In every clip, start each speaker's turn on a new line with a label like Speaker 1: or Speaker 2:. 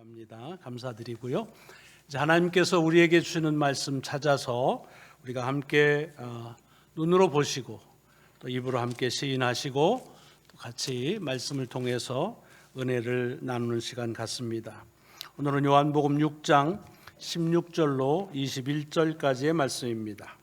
Speaker 1: 합니다. 감사드리고요. 이제 하나님께서 우리에게 주시는 말씀 찾아서 우리가 함께 눈으로 보시고 또 입으로 함께 시인하시고 또 같이 말씀을 통해서 은혜를 나누는 시간 같습니다. 오늘은 요한복음 6장 16절로 21절까지의 말씀입니다.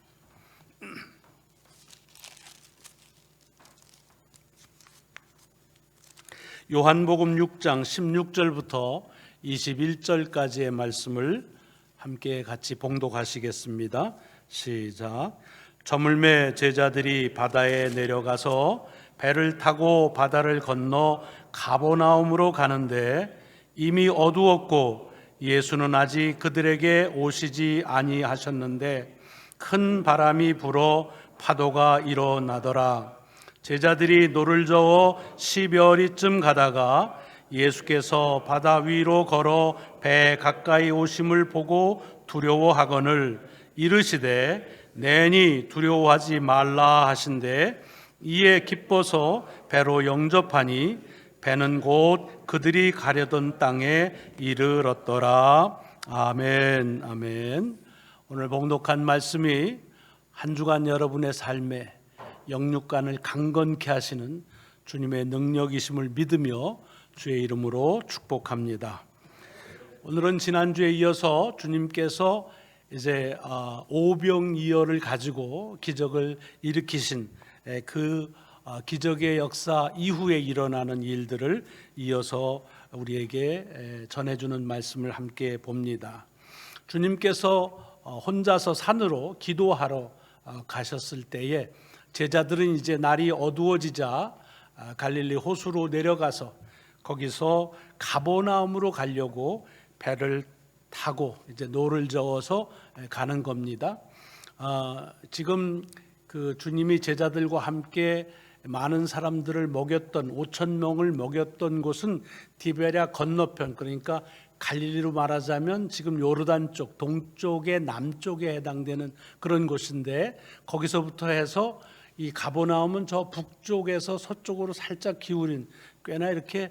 Speaker 1: 요한복음 6장 16절부터 21절까지의 말씀을 함께 같이 봉독하시겠습니다. 시작. 저물매 제자들이 바다에 내려가서 배를 타고 바다를 건너 가버나움으로 가는데 이미 어두웠고 예수는 아직 그들에게 오시지 아니하셨는데 큰 바람이 불어 파도가 일어나더라. 제자들이 노를 저어 10여리쯤 가다가 예수께서 바다 위로 걸어 배 가까이 오심을 보고 두려워하거늘 이르시되 내니 두려워하지 말라 하신대 이에 기뻐서 배로 영접하니 배는 곧 그들이 가려던 땅에 이르렀더라. 아멘. 아멘. 오늘 봉독한 말씀이 한 주간 여러분의 삶에 영육간을 강건케 하시는 주님의 능력이심을 믿으며 주의 이름으로 축복합니다. 오늘은 지난주에 이어서 주님께서 이제 오병이어를 가지고 기적을 일으키신 그 기적의 역사 이후에 일어나는 일들을 이어서 우리에게 전해주는 말씀을 함께 봅니다. 주님께서 혼자서 산으로 기도하러 가셨을 때에 제자들은 이제 날이 어두워지자 갈릴리 호수로 내려가서 거기서 가버나움으로 가려고 배를 타고 이제 노를 저어서 가는 겁니다. 지금 그 주님이 제자들과 함께 많은 사람들을 먹였던 5천 명을 먹였던 곳은 디베랴 건너편, 그러니까 갈릴리로 말하자면 지금 요르단 쪽 동쪽의 남쪽에 해당되는 그런 곳인데 거기서부터 해서 이 가버나움은 저 북쪽에서 서쪽으로 살짝 기울인 꽤나 이렇게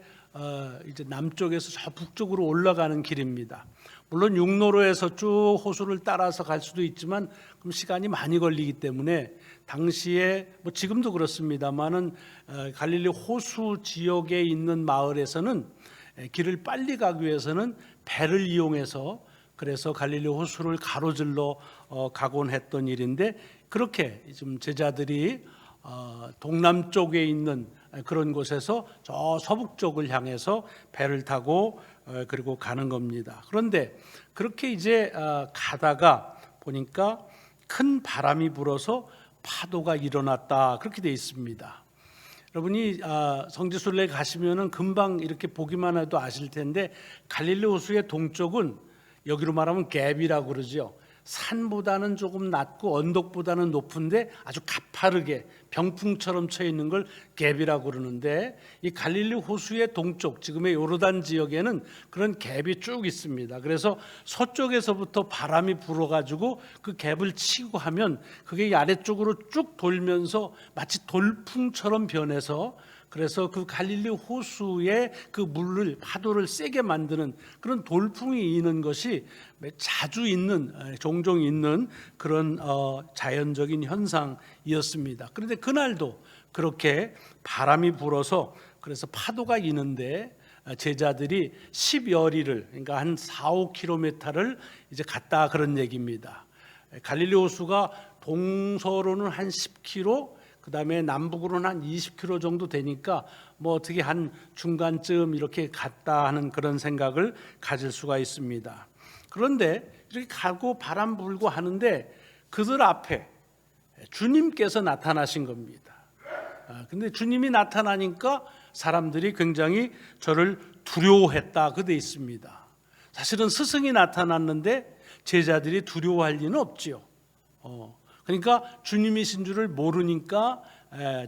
Speaker 1: 이제 남쪽에서 저 북쪽으로 올라가는 길입니다. 물론 육로로에서 쭉 호수를 따라서 갈 수도 있지만 그럼 시간이 많이 걸리기 때문에 당시에 뭐 지금도 그렇습니다만은 갈릴리 호수 지역에 있는 마을에서는 길을 빨리 가기 위해서는 배를 이용해서 그래서 갈릴리 호수를 가로질러 가곤 했던 일인데 그렇게 좀 제자들이 동남쪽에 있는 그런 곳에서 저 서북쪽을 향해서 배를 타고 그리고 가는 겁니다. 그런데 그렇게 이제 가다가 보니까 큰 바람이 불어서 파도가 일어났다 그렇게 돼 있습니다. 여러분이 성지순례 가시면은 금방 이렇게 보기만 해도 아실 텐데 갈릴리 호수의 동쪽은 여기로 말하면 갭이라고 그러죠. 산보다는 조금 낮고 언덕보다는 높은데 아주 가파르게 병풍처럼 쳐 있는 걸 갭이라고 그러는데 이 갈릴리 호수의 동쪽 지금의 요르단 지역에는 그런 갭이 쭉 있습니다. 그래서 서쪽에서부터 바람이 불어가지고 그 갭을 치고 하면 그게 아래쪽으로 쭉 돌면서 마치 돌풍처럼 변해서 그래서 그 갈릴리 호수의 그 물을 파도를 세게 만드는 그런 돌풍이 있는 것이 자주 있는 종종 있는 그런 자연적인 현상이었습니다. 그런데 그날도 그렇게 바람이 불어서 그래서 파도가 있는데 제자들이 10여리를 그러니까 한 4, 5km를 이제 갔다 그런 얘기입니다. 갈릴리 호수가 동서로는 한 10km 그 다음에 남북으로는 한 20km 정도 되니까 뭐 어떻게 한 중간쯤 이렇게 갔다 하는 그런 생각을 가질 수가 있습니다. 그런데 이렇게 가고 바람 불고 하는데 그들 앞에 주님께서 나타나신 겁니다. 근데 주님이 나타나니까 사람들이 굉장히 저를 두려워했다 그 돼 있습니다. 사실은 스승이 나타났는데 제자들이 두려워할 리는 없지요. 그러니까 주님이신 줄을 모르니까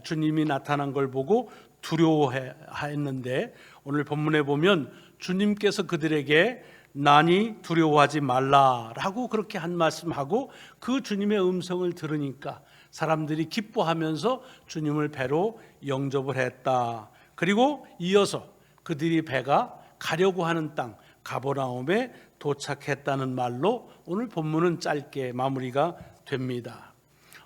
Speaker 1: 주님이 나타난 걸 보고 두려워했는데 오늘 본문에 보면 주님께서 그들에게 나니 두려워하지 말라라고 그렇게 한 말씀하고 그 주님의 음성을 들으니까 사람들이 기뻐하면서 주님을 배로 영접을 했다. 그리고 이어서 그들이 배가 가려고 하는 땅 가버나움에 도착했다는 말로 오늘 본문은 짧게 마무리가 됩니다.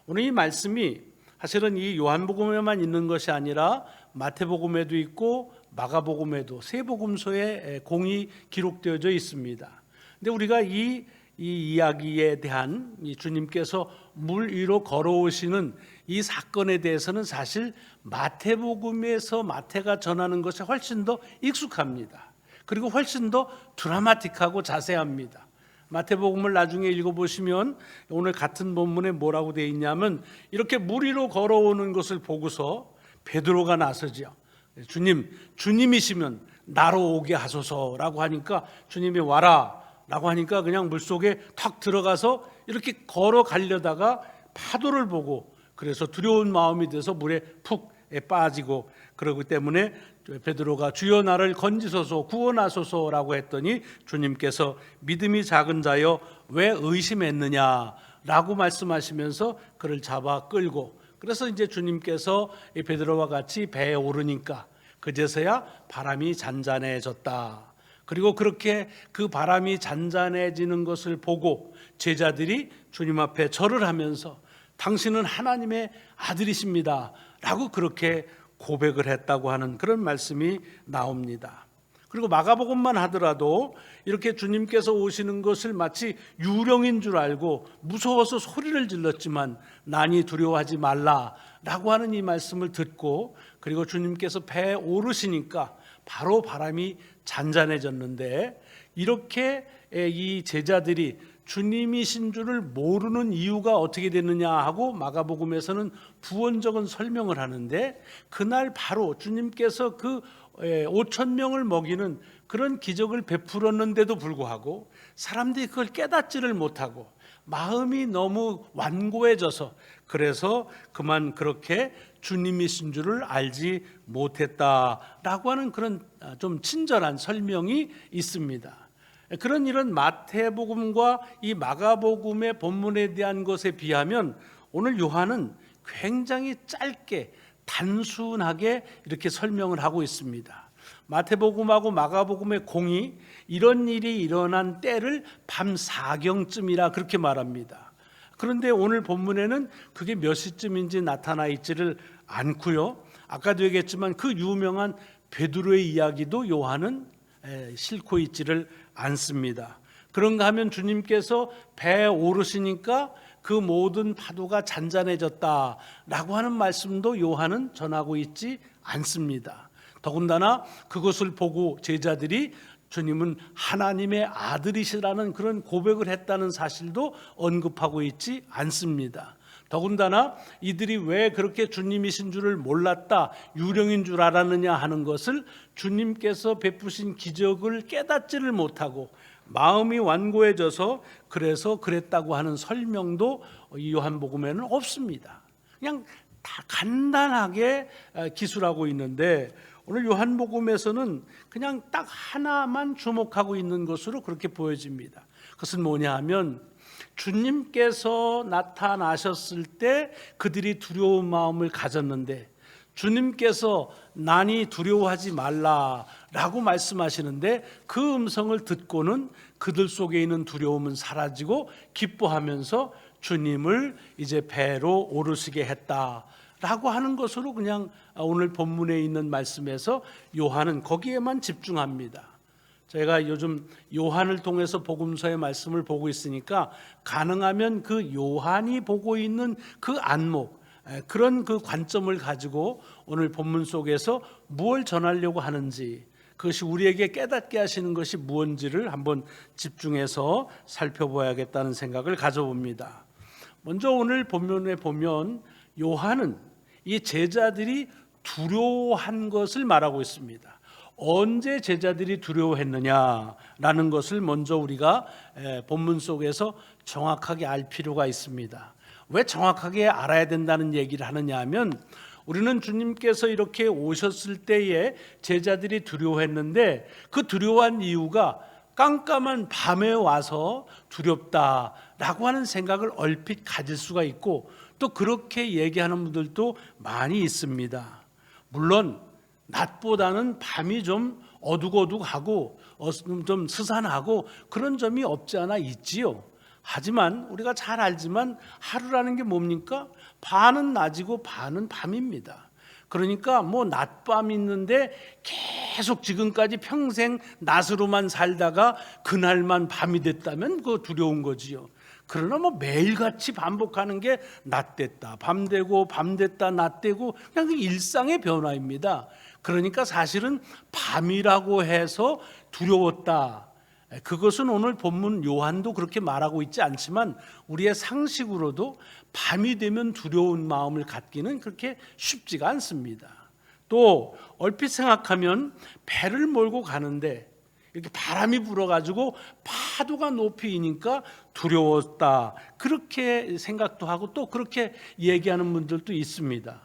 Speaker 1: 오늘 이 말씀이 사실은 이 요한복음에만 있는 것이 아니라 마태복음에도 있고 마가복음에도 세 복음서에 공이 기록되어져 있습니다. 근데 우리가 이 이야기에 대한 이 주님께서 물 위로 걸어오시는 이 사건에 대해서는 사실 마태복음에서 마태가 전하는 것이 훨씬 더 익숙합니다. 그리고 훨씬 더 드라마틱하고 자세합니다. 마태복음을 나중에 읽어보시면 오늘 같은 본문에 뭐라고 되어 있냐면 이렇게 물 위로 걸어오는 것을 보고서 베드로가 나서죠. 주님이시면 나로 오게 하소서라고 하니까 주님이 와라 라고 하니까 그냥 물속에 탁 들어가서 이렇게 걸어가려다가 파도를 보고 그래서 두려운 마음이 돼서 물에 푹 빠지고 그러기 때문에 베드로가 주여 나를 건지소서 구원하소서라고 했더니 주님께서 믿음이 작은 자여 왜 의심했느냐라고 말씀하시면서 그를 잡아 끌고 그래서 이제 주님께서 베드로와 같이 배에 오르니까 그제서야 바람이 잔잔해졌다. 그리고 그렇게 그 바람이 잔잔해지는 것을 보고 제자들이 주님 앞에 절을 하면서 당신은 하나님의 아들이십니다 라고 그렇게 고백을 했다고 하는 그런 말씀이 나옵니다. 그리고 마가복음만 하더라도 이렇게 주님께서 오시는 것을 마치 유령인 줄 알고 무서워서 소리를 질렀지만 난이 두려워하지 말라라고 하는 이 말씀을 듣고 그리고 주님께서 배에 오르시니까 바로 바람이 잔잔해졌는데 이렇게 이 제자들이 주님이신 줄을 모르는 이유가 어떻게 됐느냐 하고 마가복음에서는 부언적인 설명을 하는데 그날 바로 주님께서 그 5천 명을 먹이는 그런 기적을 베풀었는데도 불구하고 사람들이 그걸 깨닫지를 못하고 마음이 너무 완고해져서 그래서 그만 그렇게 주님이신 줄을 알지 못했다라고 하는 그런 좀 친절한 설명이 있습니다. 그런 이런 마태복음과 이 마가복음의 본문에 대한 것에 비하면 오늘 요한은 굉장히 짧게 단순하게 이렇게 설명을 하고 있습니다. 마태복음하고 마가복음의 공이 이런 일이 일어난 때를 밤 4경쯤이라 그렇게 말합니다. 그런데 오늘 본문에는 그게 몇 시쯤인지 나타나 있지를 않고요. 아까도 얘기했지만 그 유명한 베드로의 이야기도 요한은 싣고 있지를 않습니다. 그런가 하면 주님께서 배에 오르시니까 그 모든 파도가 잔잔해졌다라고 하는 말씀도 요한은 전하고 있지 않습니다. 더군다나 그것을 보고 제자들이 주님은 하나님의 아들이시라는 그런 고백을 했다는 사실도 언급하고 있지 않습니다. 더군다나 이들이 왜 그렇게 주님이신 줄을 몰랐다, 유령인 줄 알았느냐 하는 것을 주님께서 베푸신 기적을 깨닫지를 못하고 마음이 완고해져서 그래서 그랬다고 하는 설명도 이 요한복음에는 없습니다. 그냥 다 간단하게 기술하고 있는데 오늘 요한복음에서는 그냥 딱 하나만 주목하고 있는 것으로 그렇게 보여집니다. 그것은 뭐냐 하면 주님께서 나타나셨을 때 그들이 두려운 마음을 가졌는데 주님께서 난이 두려워하지 말라라고 말씀하시는데 그 음성을 듣고는 그들 속에 있는 두려움은 사라지고 기뻐하면서 주님을 이제 배로 오르시게 했다라고 하는 것으로 그냥 오늘 본문에 있는 말씀에서 요한은 거기에만 집중합니다. 제가 요즘 요한을 통해서 복음서의 말씀을 보고 있으니까 가능하면 그 요한이 보고 있는 그 안목, 그런 그 관점을 가지고 오늘 본문 속에서 무엇을 전하려고 하는지 그것이 우리에게 깨닫게 하시는 것이 무엇인지를 한번 집중해서 살펴봐야겠다는 생각을 가져봅니다. 먼저 오늘 본문에 보면 요한은 이 제자들이 두려워한 것을 말하고 있습니다. 언제 제자들이 두려워했느냐라는 것을 먼저 우리가 본문 속에서 정확하게 알 필요가 있습니다. 왜 정확하게 알아야 된다는 얘기를 하느냐 하면 우리는 주님께서 이렇게 오셨을 때에 제자들이 두려워했는데 그 두려워한 이유가 깜깜한 밤에 와서 두렵다라고 하는 생각을 얼핏 가질 수가 있고 또 그렇게 얘기하는 분들도 많이 있습니다. 물론 낮보다는 밤이 좀 어둑어둑하고 좀 스산하고 그런 점이 없지 않아 있지요. 하지만 우리가 잘 알지만 하루라는 게 뭡니까? 반은 낮이고 반은 밤입니다. 그러니까 뭐 낮밤 있는데 계속 지금까지 평생 낮으로만 살다가 그날만 밤이 됐다면 그거 두려운 거지요. 그러나 뭐 매일같이 반복하는 게 낮 됐다 밤 되고 밤 됐다 낮 되고 그냥 그 일상의 변화입니다. 그러니까 사실은 밤이라고 해서 두려웠다, 그것은 오늘 본문 요한도 그렇게 말하고 있지 않지만 우리의 상식으로도 밤이 되면 두려운 마음을 갖기는 그렇게 쉽지가 않습니다. 또 얼핏 생각하면 배를 몰고 가는데 이렇게 바람이 불어가지고 파도가 높이 이니까 두려웠다, 그렇게 생각도 하고 또 그렇게 얘기하는 분들도 있습니다.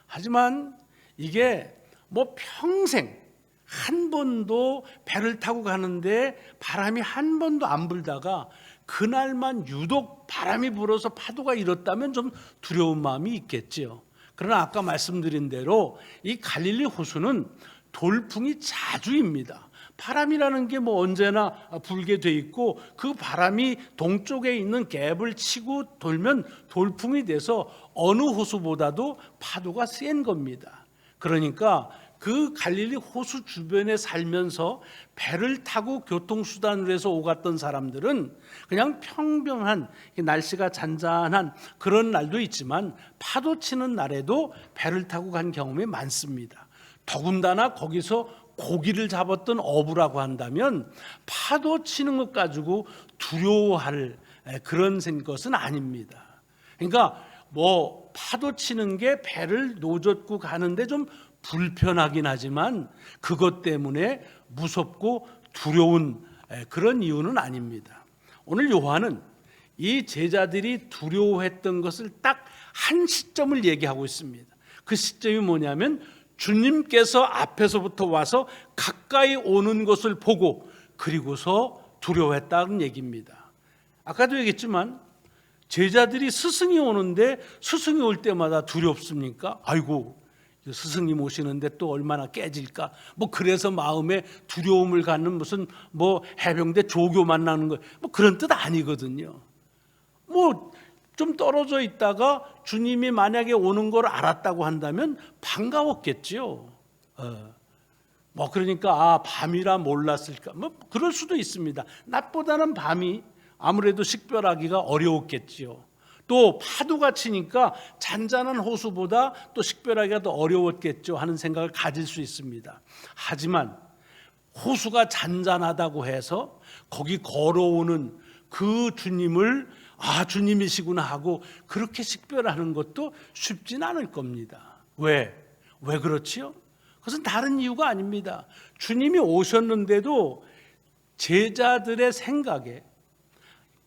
Speaker 1: 하지만 이게 뭐 평생 한 번도 배를 타고 가는데 바람이 한 번도 안 불다가 그날만 유독 바람이 불어서 파도가 일었다면 좀 두려운 마음이 있겠지요. 그러나 아까 말씀드린 대로 이 갈릴리 호수는 돌풍이 자주입니다. 바람이라는 게 뭐 언제나 불게 돼 있고 그 바람이 동쪽에 있는 갭을 치고 돌면 돌풍이 돼서 어느 호수보다도 파도가 센 겁니다. 그러니까 그 갈릴리 호수 주변에 살면서 배를 타고 교통수단으로 해서 오갔던 사람들은 그냥 평평한 날씨가 잔잔한 그런 날도 있지만 파도 치는 날에도 배를 타고 간 경험이 많습니다. 더군다나 거기서 고기를 잡았던 어부라고 한다면 파도 치는 것 가지고 두려워할 그런 것은 아닙니다. 그러니까 뭐 파도 치는 게 배를 노젓고 가는데 좀 불편하긴 하지만 그것 때문에 무섭고 두려운 그런 이유는 아닙니다. 오늘 요한은 이 제자들이 두려워했던 것을 딱 한 시점을 얘기하고 있습니다. 그 시점이 뭐냐면 주님께서 앞에서부터 와서 가까이 오는 것을 보고 그리고서 두려워했다는 얘기입니다. 아까도 얘기했지만 제자들이 스승이 오는데 스승이 올 때마다 두렵습니까? 아이고 스승님 오시는데 또 얼마나 깨질까? 뭐 그래서 마음에 두려움을 갖는 무슨 뭐 해병대 조교 만나는 거 뭐 그런 뜻 아니거든요. 뭐 좀 떨어져 있다가 주님이 만약에 오는 걸 알았다고 한다면 반가웠겠지요. 뭐 그러니까 밤이라 몰랐을까? 뭐 그럴 수도 있습니다. 낮보다는 밤이 아무래도 식별하기가 어려웠겠지요. 또 파도가 치니까 잔잔한 호수보다 또 식별하기가 더 어려웠겠죠 하는 생각을 가질 수 있습니다. 하지만 호수가 잔잔하다고 해서 거기 걸어오는 그 주님을 주님이시구나 하고 그렇게 식별하는 것도 쉽진 않을 겁니다. 왜 그렇지요? 그것은 다른 이유가 아닙니다. 주님이 오셨는데도 제자들의 생각에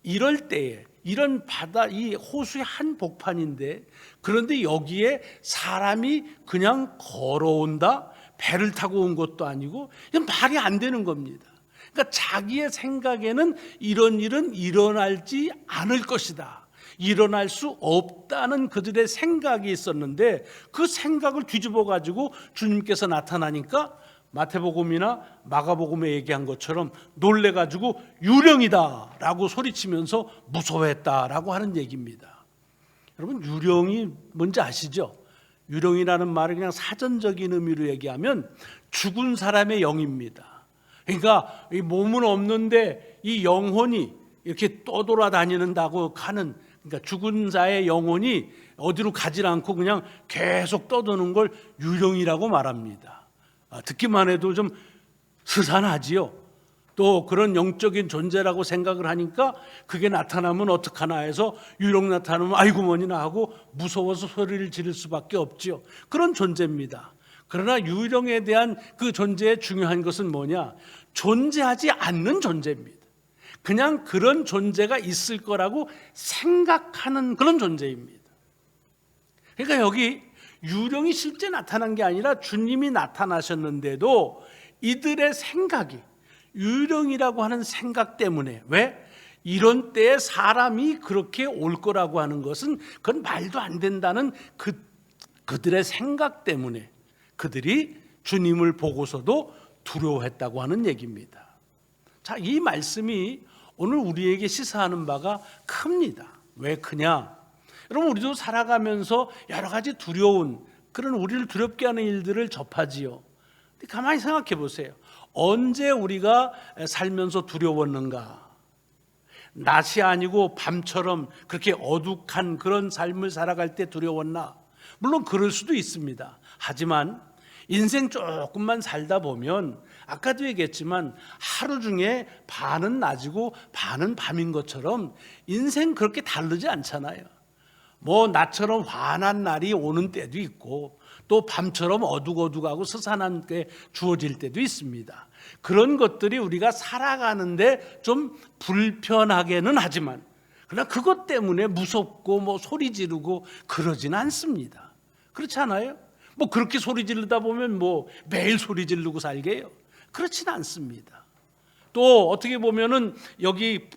Speaker 1: 이럴 때에 이런 바다, 이 호수의 한 복판인데 그런데 여기에 사람이 그냥 걸어온다? 배를 타고 온 것도 아니고 이건 말이 안 되는 겁니다. 그러니까 자기의 생각에는 이런 일은 일어날지 않을 것이다, 일어날 수 없다는 그들의 생각이 있었는데 그 생각을 뒤집어 가지고 주님께서 나타나니까 마태복음이나 마가복음에 얘기한 것처럼 놀래가지고 유령이다 라고 소리치면서 무서워했다라고 하는 얘기입니다. 여러분 유령이 뭔지 아시죠? 유령이라는 말을 그냥 사전적인 의미로 얘기하면 죽은 사람의 영입니다. 그러니까 이 몸은 없는데 이 영혼이 이렇게 떠돌아다니는다고 하는, 그러니까 죽은 자의 영혼이 어디로 가지 않고 그냥 계속 떠도는 걸 유령이라고 말합니다. 듣기만 해도 좀 스산하지요. 또 그런 영적인 존재라고 생각을 하니까 그게 나타나면 어떡하나 해서 유령 나타나면 아이고 뭐니나 하고 무서워서 소리를 지를 수밖에 없지요. 그런 존재입니다. 그러나 유령에 대한 그 존재의 중요한 것은 뭐냐? 존재하지 않는 존재입니다. 그냥 그런 존재가 있을 거라고 생각하는 그런 존재입니다. 그러니까 여기 유령이 실제 나타난 게 아니라 주님이 나타나셨는데도 이들의 생각이 유령이라고 하는 생각 때문에, 왜? 이런 때에 사람이 그렇게 올 거라고 하는 것은 그건 말도 안 된다는 그들의 생각 때문에 그들이 주님을 보고서도 두려워했다고 하는 얘기입니다. 자, 이 말씀이 오늘 우리에게 시사하는 바가 큽니다. 왜 크냐? 여러분, 우리도 살아가면서 여러 가지 두려운, 그런 우리를 두렵게 하는 일들을 접하지요. 근데 가만히 생각해 보세요. 언제 우리가 살면서 두려웠는가? 낮이 아니고 밤처럼 그렇게 어둑한 그런 삶을 살아갈 때 두려웠나? 물론 그럴 수도 있습니다. 하지만 인생 조금만 살다 보면 아까도 얘기했지만 하루 중에 반은 낮이고 반은 밤인 것처럼 인생 그렇게 다르지 않잖아요. 뭐 낮처럼 환한 날이 오는 때도 있고 또 밤처럼 어둑어둑하고 스산한 게 주어질 때도 있습니다. 그런 것들이 우리가 살아가는데 좀 불편하게는 하지만 그러나 그것 때문에 무섭고 뭐 소리 지르고 그러지는 않습니다. 그렇지 않아요? 뭐 그렇게 소리 지르다 보면 뭐 매일 소리 지르고 살게요? 그렇지는 않습니다. 또 어떻게 보면은 여기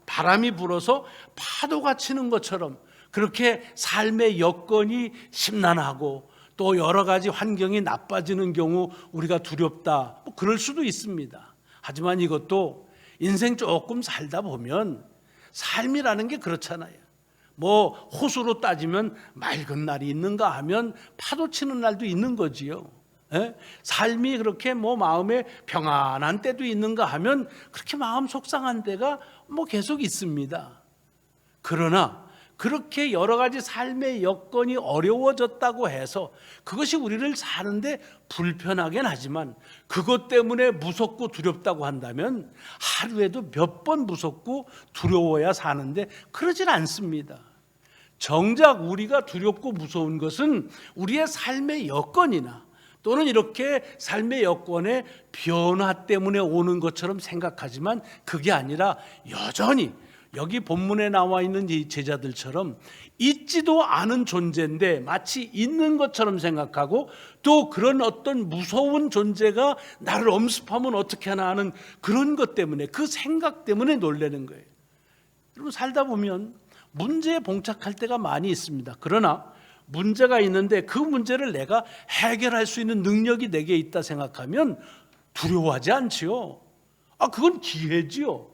Speaker 1: 바람이 불어서 파도가 치는 것처럼 그렇게 삶의 여건이 심란하고 또 여러 가지 환경이 나빠지는 경우 우리가 두렵다, 뭐 그럴 수도 있습니다. 하지만 이것도 인생 조금 살다 보면 삶이라는 게 그렇잖아요. 뭐 호수로 따지면 맑은 날이 있는가 하면 파도 치는 날도 있는 거지요. 삶이 그렇게 뭐 마음에 평안한 때도 있는가 하면 그렇게 마음 속상한 때가 뭐 계속 있습니다. 그러나 그렇게 여러 가지 삶의 여건이 어려워졌다고 해서 그것이 우리를 사는데 불편하긴 하지만 그것 때문에 무섭고 두렵다고 한다면 하루에도 몇 번 무섭고 두려워야 사는데 그러질 않습니다. 정작 우리가 두렵고 무서운 것은 우리의 삶의 여건이나 또는 이렇게 삶의 여건의 변화 때문에 오는 것처럼 생각하지만 그게 아니라 여전히 여기 본문에 나와 있는 이 제자들처럼 있지도 않은 존재인데 마치 있는 것처럼 생각하고 또 그런 어떤 무서운 존재가 나를 엄습하면 어떻게 하나 하는 그런 것 때문에 그 생각 때문에 놀라는 거예요. 여러분 살다 보면 문제에 봉착할 때가 많이 있습니다. 그러나 문제가 있는데 그 문제를 내가 해결할 수 있는 능력이 내게 있다 생각하면 두려워하지 않지요. 그건 기회지요.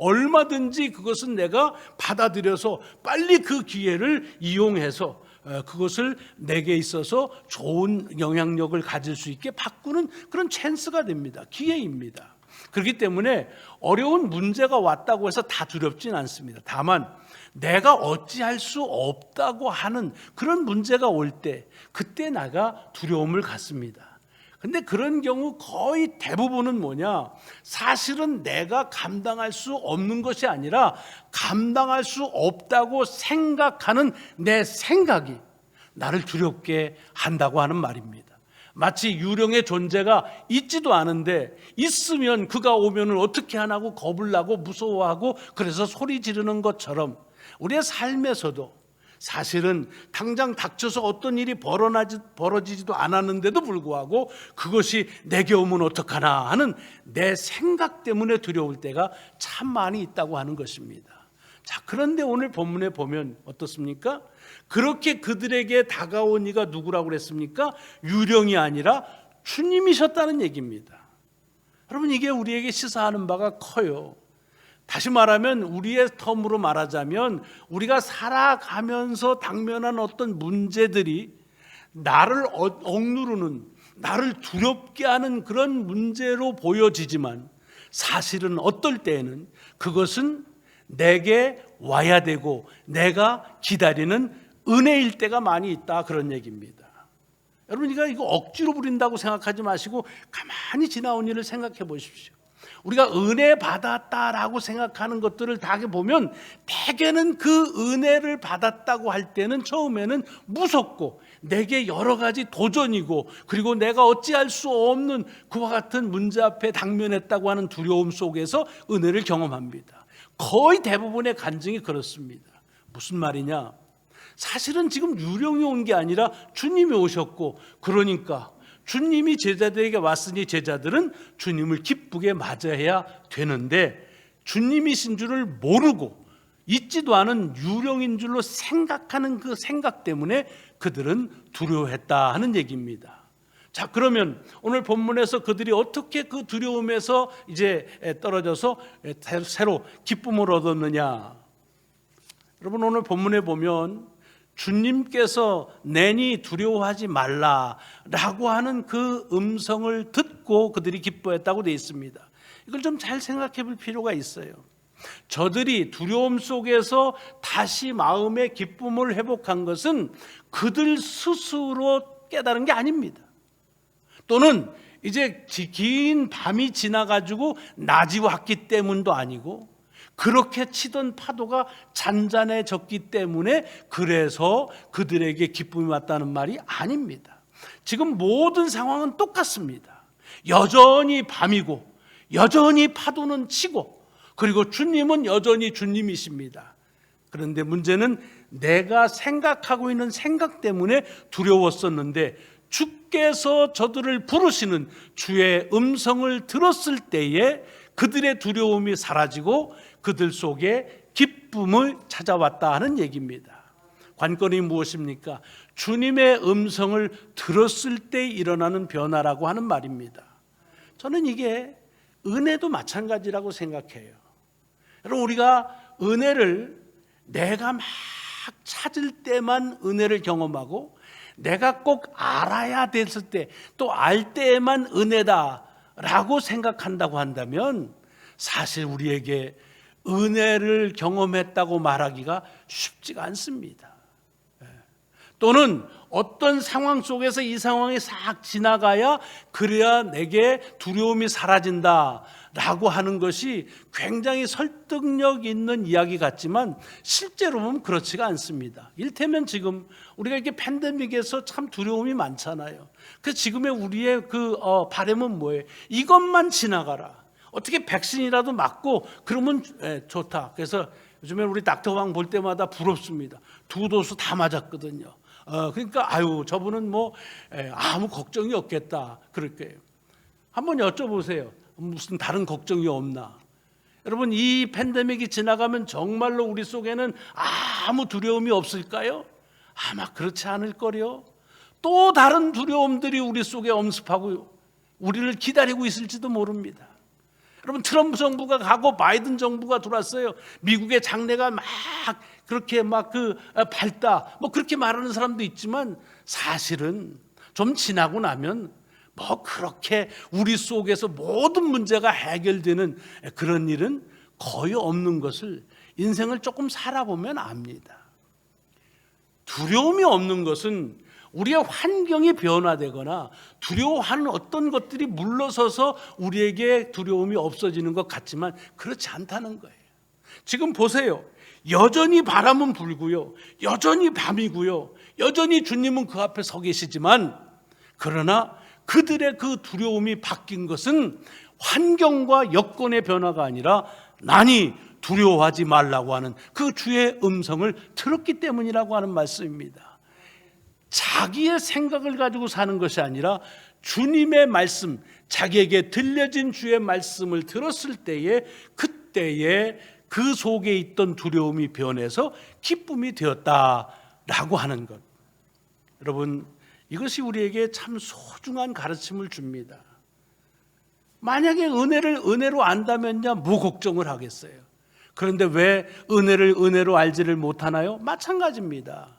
Speaker 1: 얼마든지 그것은 내가 받아들여서 빨리 그 기회를 이용해서 그것을 내게 있어서 좋은 영향력을 가질 수 있게 바꾸는 그런 찬스가 됩니다. 기회입니다. 그렇기 때문에 어려운 문제가 왔다고 해서 다 두렵진 않습니다. 다만 내가 어찌할 수 없다고 하는 그런 문제가 올 때 그때 내가 두려움을 갖습니다. 근데 그런 경우 거의 대부분은 뭐냐? 사실은 내가 감당할 수 없는 것이 아니라 감당할 수 없다고 생각하는 내 생각이 나를 두렵게 한다고 하는 말입니다. 마치 유령의 존재가 있지도 않은데 있으면 그가 오면은 어떻게 하나고 겁을 나고 무서워하고 그래서 소리 지르는 것처럼 우리의 삶에서도 사실은 당장 닥쳐서 어떤 일이 벌어지지도 않았는데도 불구하고 그것이 내게 오면 어떡하나 하는 내 생각 때문에 두려울 때가 참 많이 있다고 하는 것입니다. 자, 그런데 오늘 본문에 보면 어떻습니까? 그렇게 그들에게 다가온 이가 누구라고 그랬습니까? 유령이 아니라 주님이셨다는 얘기입니다. 여러분 이게 우리에게 시사하는 바가 커요. 다시 말하면 우리의 텀으로 말하자면 우리가 살아가면서 당면한 어떤 문제들이 나를 억누르는, 나를 두렵게 하는 그런 문제로 보여지지만 사실은 어떨 때에는 그것은 내게 와야 되고 내가 기다리는 은혜일 때가 많이 있다, 그런 얘기입니다. 여러분 이거 억지로 부린다고 생각하지 마시고 가만히 지나온 일을 생각해 보십시오. 우리가 은혜 받았다라고 생각하는 것들을 다 보면 대개는 그 은혜를 받았다고 할 때는 처음에는 무섭고 내게 여러 가지 도전이고 그리고 내가 어찌할 수 없는 그와 같은 문제 앞에 당면했다고 하는 두려움 속에서 은혜를 경험합니다. 거의 대부분의 간증이 그렇습니다. 무슨 말이냐? 사실은 지금 유령이 온 게 아니라 주님이 오셨고 그러니까 주님이 제자들에게 왔으니 제자들은 주님을 기쁘게 맞아야 되는데 주님이신 줄을 모르고 있지도 않은 유령인 줄로 생각하는 그 생각 때문에 그들은 두려워했다 하는 얘기입니다. 자, 그러면 오늘 본문에서 그들이 어떻게 그 두려움에서 이제 떨어져서 새로 기쁨을 얻었느냐? 여러분, 오늘 본문에 보면 주님께서 내니 두려워하지 말라라고 하는 그 음성을 듣고 그들이 기뻐했다고 되어 있습니다. 이걸 좀 잘 생각해 볼 필요가 있어요. 저들이 두려움 속에서 다시 마음의 기쁨을 회복한 것은 그들 스스로 깨달은 게 아닙니다. 또는 이제 긴 밤이 지나가지고 낮이 왔기 때문도 아니고 그렇게 치던 파도가 잔잔해졌기 때문에 그래서 그들에게 기쁨이 왔다는 말이 아닙니다. 지금 모든 상황은 똑같습니다. 여전히 밤이고 여전히 파도는 치고 그리고 주님은 여전히 주님이십니다. 그런데 문제는 내가 생각하고 있는 생각 때문에 두려웠었는데 주께서 저들을 부르시는 주의 음성을 들었을 때에 그들의 두려움이 사라지고 그들 속에 기쁨을 찾아왔다 하는 얘기입니다. 관건이 무엇입니까? 주님의 음성을 들었을 때 일어나는 변화라고 하는 말입니다. 저는 이게 은혜도 마찬가지라고 생각해요. 여러분, 우리가 은혜를 내가 막 찾을 때만 은혜를 경험하고 내가 꼭 알아야 됐을 때 또 알 때에만 은혜다라고 생각한다고 한다면 사실 우리에게 은혜를 경험했다고 말하기가 쉽지가 않습니다. 또는 어떤 상황 속에서 이 상황이 싹 지나가야 그래야 내게 두려움이 사라진다라고 하는 것이 굉장히 설득력 있는 이야기 같지만 실제로 보면 그렇지가 않습니다. 일테면 지금 우리가 이렇게 팬데믹에서 참 두려움이 많잖아요. 그래서 지금의 우리의 바람은 뭐예요? 이것만 지나가라. 어떻게 백신이라도 맞고 그러면 좋다. 그래서 요즘에 우리 닥터왕 볼 때마다 부럽습니다. 2도수 다 맞았거든요. 그러니까 저분은 아무 걱정이 없겠다 그럴 거예요. 한번 여쭤보세요. 무슨 다른 걱정이 없나? 여러분, 이 팬데믹이 지나가면 정말로 우리 속에는 아무 두려움이 없을까요? 아마 그렇지 않을 거요. 또 다른 두려움들이 우리 속에 엄습하고 우리를 기다리고 있을지도 모릅니다. 여러분, 트럼프 정부가 가고 바이든 정부가 들어왔어요. 미국의 장래가 막 그렇게 밝다 그렇게 말하는 사람도 있지만 사실은 좀 지나고 나면 그렇게 우리 속에서 모든 문제가 해결되는 그런 일은 거의 없는 것을 인생을 조금 살아보면 압니다. 두려움이 없는 것은 우리의 환경이 변화되거나 두려워하는 어떤 것들이 물러서서 우리에게 두려움이 없어지는 것 같지만 그렇지 않다는 거예요. 지금 보세요. 여전히 바람은 불고요. 여전히 밤이고요. 여전히 주님은 그 앞에 서 계시지만 그러나 그들의 그 두려움이 바뀐 것은 환경과 여건의 변화가 아니라 나니 두려워하지 말라고 하는 그 주의 음성을 들었기 때문이라고 하는 말씀입니다. 자기의 생각을 가지고 사는 것이 아니라 주님의 말씀, 자기에게 들려진 주의 말씀을 들었을 때에 그때에 그 속에 있던 두려움이 변해서 기쁨이 되었다라고 하는 것. 여러분, 이것이 우리에게 참 소중한 가르침을 줍니다. 만약에 은혜를 은혜로 안다면야 뭐 걱정을 하겠어요. 그런데 왜 은혜를 은혜로 알지를 못하나요? 마찬가지입니다.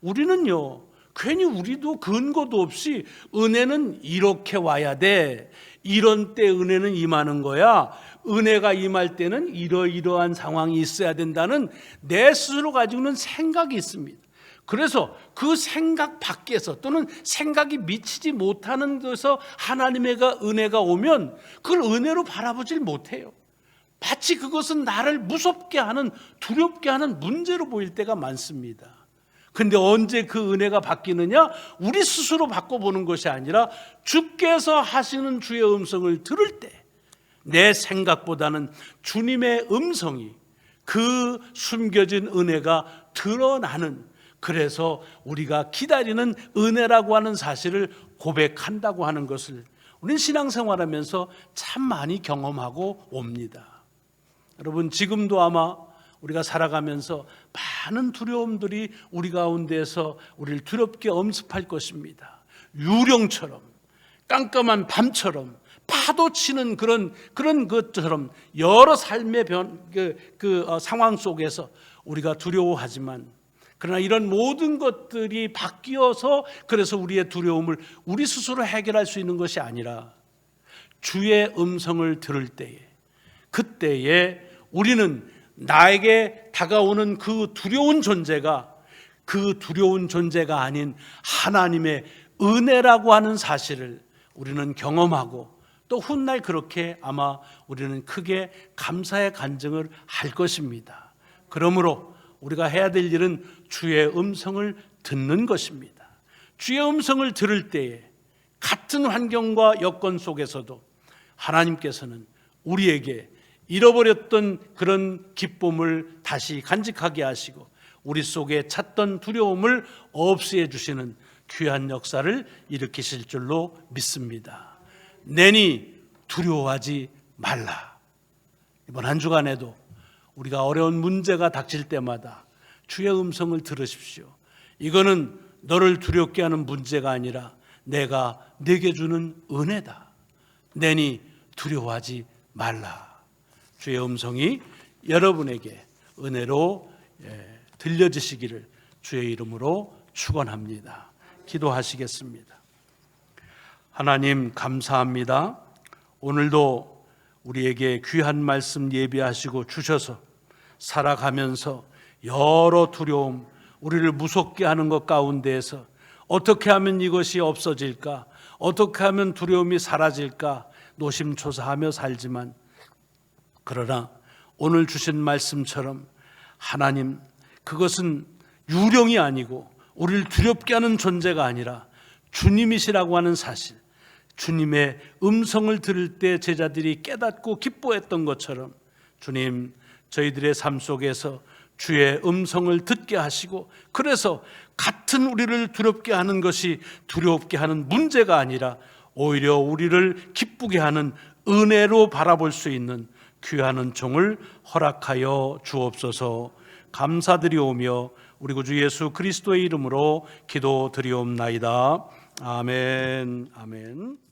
Speaker 1: 우리는요, 괜히 우리도 근거도 없이 은혜는 이렇게 와야 돼. 이런 때 은혜는 임하는 거야. 은혜가 임할 때는 이러이러한 상황이 있어야 된다는 내 스스로 가지고는 생각이 있습니다. 그래서 그 생각 밖에서 또는 생각이 미치지 못하는 데서 하나님의 은혜가 오면 그걸 은혜로 바라보질 못해요. 마치 그것은 나를 무섭게 하는, 두렵게 하는 문제로 보일 때가 많습니다. 근데 언제 그 은혜가 바뀌느냐? 우리 스스로 바꿔보는 것이 아니라 주께서 하시는 주의 음성을 들을 때 내 생각보다는 주님의 음성이, 그 숨겨진 은혜가 드러나는, 그래서 우리가 기다리는 은혜라고 하는 사실을 고백한다고 하는 것을 우리는 신앙생활하면서 참 많이 경험하고 옵니다. 여러분, 지금도 아마 우리가 살아가면서 많은 두려움들이 우리 가운데서 우리를 두렵게 엄습할 것입니다. 유령처럼 깜깜한 밤처럼 파도 치는 그런 것처럼 여러 삶의 상황 속에서 우리가 두려워하지만, 그러나 이런 모든 것들이 바뀌어서 그래서 우리의 두려움을 우리 스스로 해결할 수 있는 것이 아니라 주의 음성을 들을 때에, 그때에 우리는 나에게 다가오는 그 두려운 존재가 아닌 하나님의 은혜라고 하는 사실을 우리는 경험하고, 또 훗날 그렇게 아마 우리는 크게 감사의 간증을 할 것입니다. 그러므로 우리가 해야 될 일은 주의 음성을 듣는 것입니다. 주의 음성을 들을 때에 같은 환경과 여건 속에서도 하나님께서는 우리에게 잃어버렸던 그런 기쁨을 다시 간직하게 하시고 우리 속에 찼던 두려움을 없애 주시는 귀한 역사를 일으키실 줄로 믿습니다. 내니 두려워하지 말라. 이번 한 주간에도 우리가 어려운 문제가 닥칠 때마다 주의 음성을 들으십시오. 이거는 너를 두렵게 하는 문제가 아니라 내가 네게 주는 은혜다. 내니 두려워하지 말라. 주의 음성이 여러분에게 은혜로 들려지시기를 주의 이름으로 축원합니다. 기도하시겠습니다. 하나님 감사합니다. 오늘도 우리에게 귀한 말씀 예비하시고 주셔서 살아가면서 여러 두려움, 우리를 무섭게 하는 것 가운데에서 어떻게 하면 이것이 없어질까, 어떻게 하면 두려움이 사라질까 노심초사하며 살지만, 그러나 오늘 주신 말씀처럼 하나님, 그것은 유령이 아니고 우리를 두렵게 하는 존재가 아니라 주님이시라고 하는 사실, 주님의 음성을 들을 때 제자들이 깨닫고 기뻐했던 것처럼 주님, 저희들의 삶 속에서 주의 음성을 듣게 하시고, 그래서 같은 우리를 두렵게 하는 것이 두렵게 하는 문제가 아니라 오히려 우리를 기쁘게 하는 은혜로 바라볼 수 있는 귀한 은총을 허락하여 주옵소서. 감사드리오며 우리 구주 예수 그리스도의 이름으로 기도드리옵나이다. 아멘. 아멘.